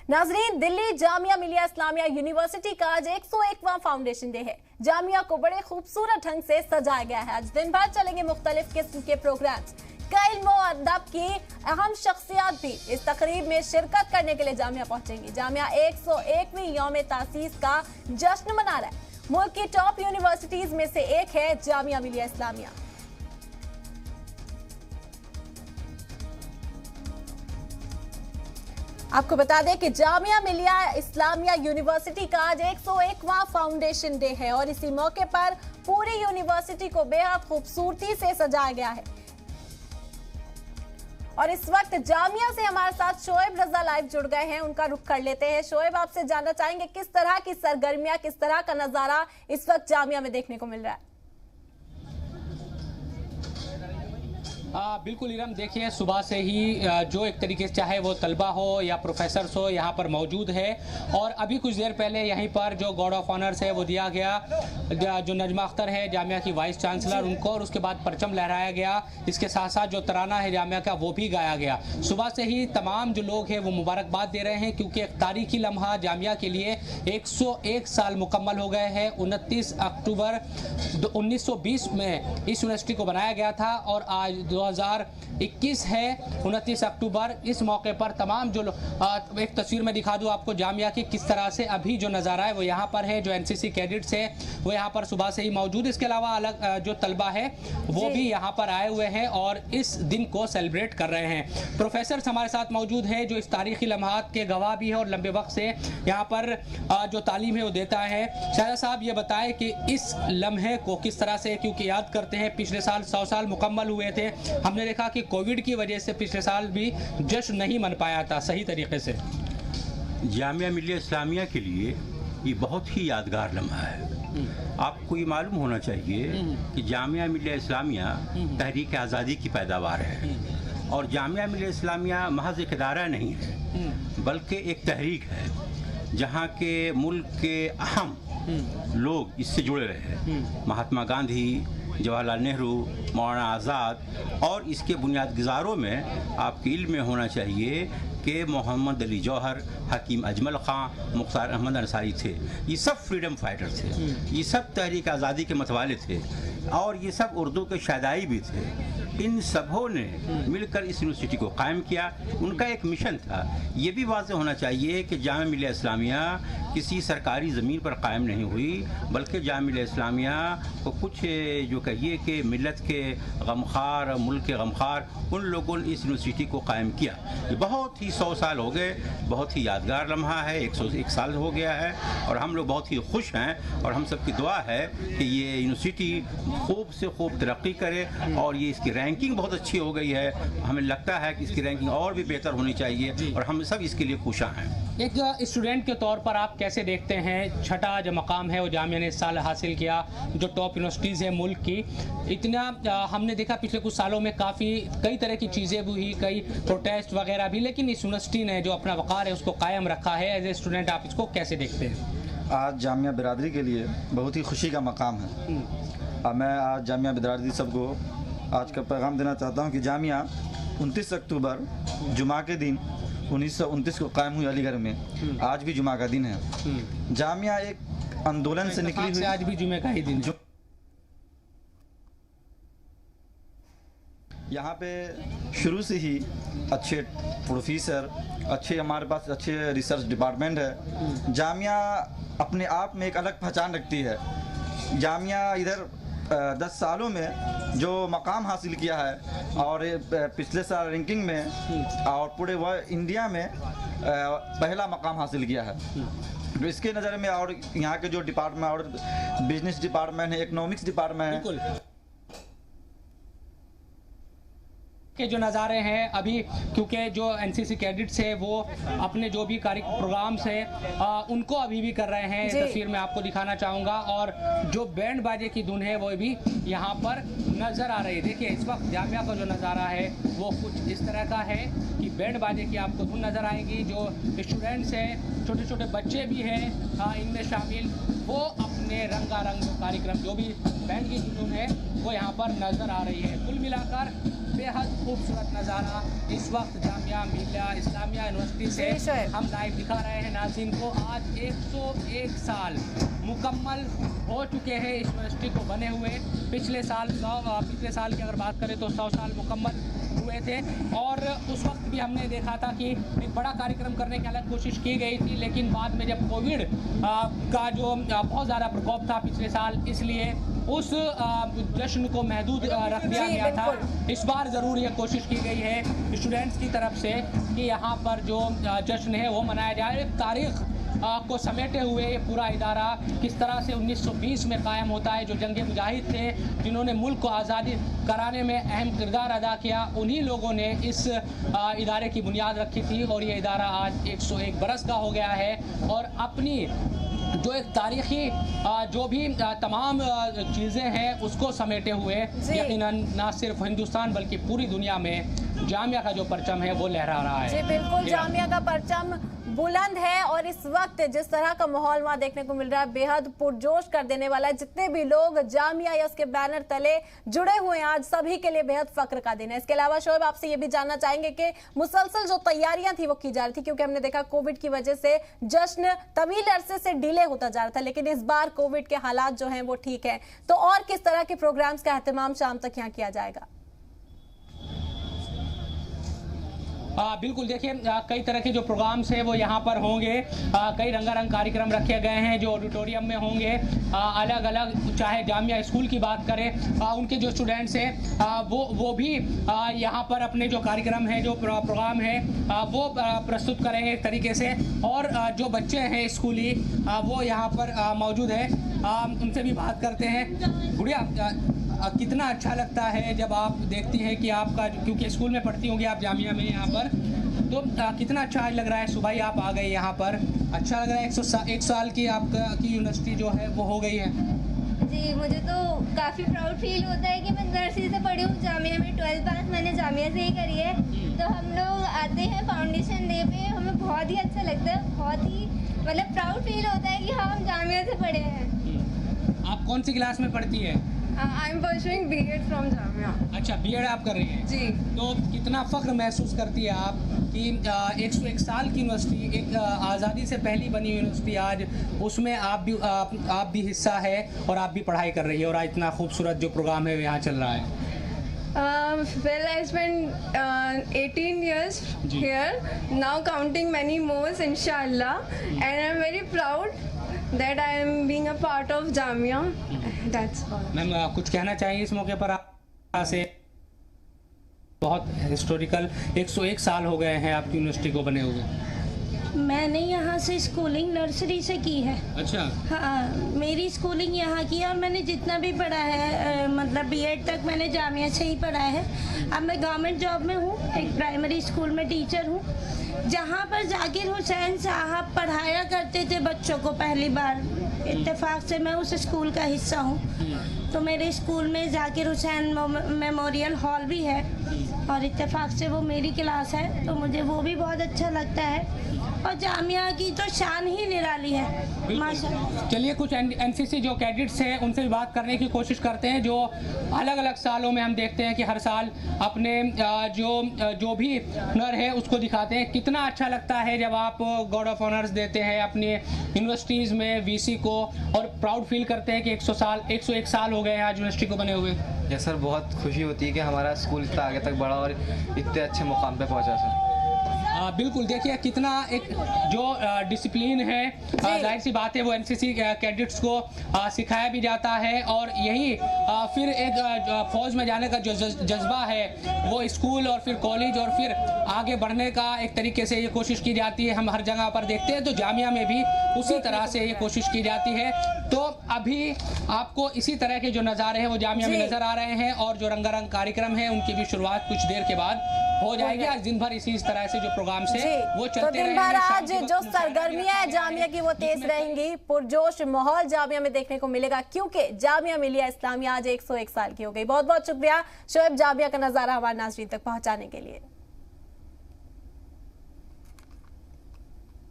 नाजरीन, दिल्ली जामिया मिलिया इस्लामिया यूनिवर्सिटी का आज 101वां फाउंडेशन डे है। जामिया को बड़े खूबसूरत ढंग से सजाया गया है। आज दिन भर चलेंगे मुख्तलिफ किस्म के प्रोग्राम्स। कई इल्म और अदब की अहम शख्सियात भी इस तकरीब में शिरकत करने के लिए जामिया पहुंचेंगी। जामिया 101वीं यौम तासीस का जश्न मना रहा है। मुल्क की टॉप यूनिवर्सिटीज में से एक है जामिया मिलिया इस्लामिया। आपको बता दें कि जामिया मिलिया इस्लामिया यूनिवर्सिटी का आज 101वां फाउंडेशन डे है और इसी मौके पर पूरी यूनिवर्सिटी को बेहद खूबसूरती से सजाया गया है। और इस वक्त जामिया से हमारे साथ शोएब रजा लाइव जुड़ गए हैं, उनका रुख कर लेते हैं। शोएब, आपसे जानना चाहेंगे किस तरह की सरगर्मियां, किस तरह का नजारा इस वक्त जामिया में देखने को मिल रहा है? बिल्कुल इरम, देखिए सुबह से ही जो एक तरीके से चाहे वो तलबा हो या प्रोफेसर्स हो यहाँ पर मौजूद है। और अभी कुछ देर पहले यहीं पर जो गार्ड ऑफ ऑनर्स है वो दिया गया, जो नजमा अख्तर है जामिया की वाइस चांसलर, उनको, और उसके बाद परचम लहराया गया। इसके साथ साथ जो तराना है जामिया का वो भी गाया गया। सुबह से ही तमाम जो लोग हैं वो मुबारकबाद दे रहे हैं क्योंकि एक तारीखी लम्हा जामिया के लिए 101 साल मुकम्मल हो गए हैं। 29 अक्टूबर 1920 में इस यूनिवर्सिटी को बनाया गया था और आज 2021 है 29 अक्टूबर। इस मौके पर तमाम जो एक तस्वीर में दिखा दूं आपको जामिया की किस तरह से अभी जो नज़ारा है वो यहाँ पर है। जो एनसीसी कैडेट्स है वो यहाँ पर सुबह से ही मौजूद। इसके अलावा अलग जो तलबा है वो भी यहाँ पर आए हुए हैं और इस दिन को सेलिब्रेट कर रहे हैं। प्रोफेसर हमारे साथ मौजूद है जो इस तारीखी लम्हात के गवाह भी है और लंबे वक्त से यहाँ पर जो तालीम है वो देता है। शाहजा साहब, ये बताएं कि इस लम्हे को किस तरह से, क्योंकि याद करते हैं पिछले साल 100 साल मुकम्मल हुए थे, हमने देखा कि कोविड की वजह से पिछले साल भी जश्न नहीं मन पाया था सही तरीके से। जामिया मिलिया इस्लामिया के लिए ये बहुत ही यादगार लम्हा है। आपको ये मालूम होना चाहिए कि जामिया मिलिया इस्लामिया तहरीक आज़ादी की पैदावार है और जामिया मिलिया इस्लामिया महज एक इदारा नहीं है बल्कि एक तहरीक है जहाँ के मुल्क के अहम लोग इससे जुड़े रहे हैं। महात्मा गांधी, जवाहरलाल नेहरू, मौलाना आज़ाद और इसके बुनियाद गुजारों में आपके इल्म में होना चाहिए कि मोहम्मद अली जौहर, हकीम अजमल ख़ान, मुख्तार अहमद अंसारी थे। ये सब फ्रीडम फाइटर थे, ये सब तहरीक आज़ादी के मतवाले थे और ये सब उर्दू के शादाई भी थे। इन सबों ने मिलकर इस यूनिवर्सिटी को कायम किया। उनका एक मिशन था। ये भी वाज़ेह होना चाहिए कि जामिया मिलिया इस्लामिया किसी सरकारी ज़मीन पर कायम नहीं हुई बल्कि जामिया मिलिया इस्लामिया को कुछ जो कहिए कि मिलत के गमखार, मुल्क के गमखार उन लोगों ने इस यूनिवर्सिटी को कायम किया। ये बहुत ही 100 साल हो गए, बहुत ही यादगार लम्हा है। 101 साल हो गया है और हम लोग बहुत ही खुश हैं और हम सब की दुआ है कि ये यूनिवर्सिटी खूब से खूब तरक्की करे और ये इसकी रैंकिंग बहुत अच्छी हो गई है। हमें लगता है कि इसकी रैंकिंग और भी बेहतर होनी चाहिए और हम सब इसके लिए खुशा हैं। एक स्टूडेंट के तौर पर आप कैसे देखते हैं छठा जो मकाम है वो जामिया ने इस साल हासिल किया, जो टॉप यूनिवर्सिटीज़ है मुल्क की? इतना हमने देखा पिछले कुछ सालों में काफ़ी कई तरह की चीज़ें भी हुई, कई प्रोटेस्ट वगैरह भी, लेकिन इस यूनिवर्सिटी ने जो अपना वक़ार है उसको कायम रखा है। एज ए स्टूडेंट आप इसको कैसे देखते हैं? आज जामिया बिरादरी के लिए बहुत ही खुशी का मकाम है। मैं आज जामिया बिरादरी सबको आज का पैगाम देना चाहता हूँ कि जामिया 29 अक्टूबर जुमा के दिन 1929 को कायम हुई अलीगढ़ में। आज भी जुमा का दिन है। जामिया एक आंदोलन से निकली हुई, आज भी जुमे का ही दिन है। यहाँ पे शुरू से ही अच्छे प्रोफेसर, अच्छे हमारे पास अच्छे रिसर्च डिपार्टमेंट है। जामिया अपने आप में एक अलग पहचान रखती है। जामिया इधर 10 सालों में जो मकाम हासिल किया है और पिछले साल रैंकिंग में और पूरे इंडिया में पहला मकाम हासिल किया है। तो इसके नज़र में और यहाँ के जो डिपार्टमेंट और बिजनेस डिपार्टमेंट है, इकोनॉमिक्स डिपार्टमेंट है के जो नज़ारे हैं अभी, क्योंकि जो एनसीसी कैडेट्स है वो अपने जो भी प्रोग्राम्स हैं उनको अभी भी कर रहे हैं। तस्वीर में आपको दिखाना चाहूँगा और जो बैंड बाजे की धुन है वो भी यहाँ पर नज़र आ रही है। देखिए इस वक्त जामिया का जो नज़ारा है वो कुछ इस तरह का है कि बैंड बाजे की आपको धुन नज़र आएगी। जो स्टूडेंट्स हैं, छोटे छोटे बच्चे भी हैं इनमें शामिल, वो अपने रंगारंग कार्यक्रम जो भी बैंड की धुन है वो यहाँ पर नज़र आ रही है। कुल मिलाकर बेहद खूबसूरत नज़ारा इस वक्त जामिया मिलिया इस्लामिया यूनिवर्सिटी से हम लाइव दिखा रहे हैं नाज़रीन को। आज 101 साल मुकम्मल हो चुके हैं इस यूनिवर्सिटी को बने हुए। पिछले साल की अगर बात करें तो 100 साल मुकम्मल हुए थे और उस वक्त भी हमने देखा था कि एक बड़ा कार्यक्रम करने की अलग कोशिश की गई थी, लेकिन बाद में जब कोविड का जो बहुत ज़्यादा प्रकोप था पिछले साल, इसलिए उस जश्न को महदूद रख दिया गया था। इस बार ज़रूर ये कोशिश की गई है स्टूडेंट्स की तरफ से कि यहाँ पर जो जश्न है वो मनाया जाए। तारीख़ को समेटे हुए ये पूरा इदारा किस तरह से 1920 में कायम होता है। जो जंग मुजाहिद थे जिन्होंने मुल्क को आज़ादी कराने में अहम किरदार अदा किया, उन्हीं लोगों ने इस इदारे की बुनियाद रखी थी और ये इदारा आज 101 बरस का हो गया है और अपनी जो एक तारीख़ी जो भी तमाम चीज़ें हैं उसको समेटे हुए यकीनन ना सिर्फ हिंदुस्तान बल्कि पूरी दुनिया में जामिया का जो परचम है वो लहरा रहा है। जी बिल्कुल, जामिया का परचम बुलंद है और इस वक्त जिस तरह का माहौल वहाँ देखने को मिल रहा है बेहद पुरजोश कर देने वाला है। जितने भी लोग जामिया या उसके बैनर तले जुड़े हुए हैं आज सभी के लिए बेहद फख्र का दिन है। इसके अलावा शोएब आपसे ये भी जानना चाहेंगे कि मुसलसल जो तैयारियां थी वो की जा रही थी, क्योंकि हमने देखा कोविड की वजह से जश्न तवील अरसे से डिले होता जा रहा था, लेकिन इस बार कोविड के हालात जो हैं वो ठीक है, तो और किस तरह के प्रोग्राम्स का एहतमाम शाम तक यहाँ किया जाएगा? बिल्कुल, देखिए कई तरह के जो प्रोग्राम्स हैं वो यहाँ पर होंगे। कई रंगारंग कार्यक्रम रखे गए हैं जो ऑडिटोरियम में होंगे। अलग अलग, चाहे जामिया स्कूल की बात करें, उनके जो स्टूडेंट्स हैं वो भी यहाँ पर अपने जो कार्यक्रम है, जो प्रोग्राम है वो प्रस्तुत करेंगे एक तरीके से। और जो बच्चे हैं स्कूली वो यहाँ पर मौजूद है, उनसे भी बात करते हैं। गुड़िया, कितना अच्छा लगता है जब आप देखती हैं कि आपका, क्योंकि स्कूल में पढ़ती होंगी आप जामिया में यहाँ पर, तो कितना अच्छा आज लग रहा है? सुबह ही आप आ गए यहाँ पर, अच्छा लग रहा है? 101 साल की आपकी यूनिवर्सिटी जो है वो हो गई है। जी, मुझे तो काफ़ी प्राउड फील होता है कि मैं नर्सरी से पढ़ी हूँ जामिया में। 12th पास मैंने जामिया से ही करी है। तो हम लोग आते हैं फाउंडेशन डे पे, हमें बहुत ही अच्छा लगता है, बहुत ही मतलब प्राउड फील होता है कि हाँ हम जामिया से पढ़े हैं। आप कौन सी क्लास में पढ़ती है? I am pursuing BEd from Jamia. अच्छा, बीएड आप कर रही हैं? जी। तो कितना फ़ख्र महसूस करती है आप कि 101 साल की यूनिवर्सिटी, एक आज़ादी से पहली बनी यूनिवर्सिटी, आज उसमें आप भी हिस्सा है और आप भी पढ़ाई कर रही है और आज इतना खूबसूरत जो प्रोग्राम है यहाँ चल रहा है? Well, I spent 18 years here, now counting many more, inshallah, and I'm very proud that I am being a part of Jamia. That's all. Ma'am, कुछ कहना चाहिए इस मौके पर आप से? बहुत हिस्टोरिकल 101 साल हो गए हैं आपकी यूनिवर्सिटी को बने हुए। मैंने यहाँ से स्कूलिंग नर्सरी से की है। अच्छा। हाँ, मेरी स्कूलिंग यहाँ की है और मैंने जितना भी पढ़ा है मतलब बीएड तक मैंने जामिया से ही पढ़ा है। अब मैं गवर्नमेंट जॉब में हूँ, एक प्राइमरी स्कूल में टीचर हूँ, जहाँ पर जाकिर हुसैन साहब पढ़ाया करते थे बच्चों को पहली बार। इत्तेफाक से मैं उस स्कूल का हिस्सा हूँ, तो मेरे स्कूल में जाकिर हुसैन मेमोरियल हॉल भी है और इत्तेफाक से वो मेरी क्लास है, तो मुझे वो भी बहुत अच्छा लगता है। और जामिया की तो शान ही निराली है माशाल्लाह। चलिए, कुछ एनसीसी जो कैडेट्स हैं उनसे भी बात करने की कोशिश करते हैं, जो अलग अलग सालों में हम देखते हैं कि हर साल अपने जो भी हुनर है उसको दिखाते हैं। कितना अच्छा लगता है जब आप गार्ड ऑफ ऑनर्स देते हैं अपनी यूनिवर्सिटीज़ में वीसी को और प्राउड फील करते हैं कि 101 साल हो गए हैं आज यूनिवर्सिटी को बने हुए? यस सर, बहुत खुशी होती है कि हमारा स्कूल इतना आगे तक बढ़ा और इतने अच्छे मुकाम पे पहुंचा सर। बिल्कुल, देखिए कितना एक जो डिसिप्लिन है, जाहिर सी बात है वो एनसीसी कैडेट्स को सिखाया भी जाता है और यही फिर एक फौज में जाने का जो जज्बा है वो स्कूल और फिर कॉलेज और फिर आगे बढ़ने का एक तरीके से ये कोशिश की जाती है। हम हर जगह पर देखते हैं, तो जामिया में भी उसी तरह से ये कोशिश की जाती है। तो अभी आपको इसी तरह के जो नज़ारे हैं वो जामिया में नज़र आ रहे हैं और जो रंगारंग कार्यक्रम है उनकी भी शुरुआत कुछ देर के बाद हो जाएगी। आज दिन भर इसी तरह से जो प्रोग्राम से वो चलते तो दिन भर आज जो सरगर्मियां है जामिया की वो तेज रहेंगी। पुरजोश माहौल जामिया में देखने को मिलेगा, क्योंकि जामिया मिलिया इस्लामिया आज 101 साल की हो गई। बहुत बहुत शुक्रिया शोएब, जामिया का नजारा हमारे नाज़रीन तक पहुंचाने के लिए।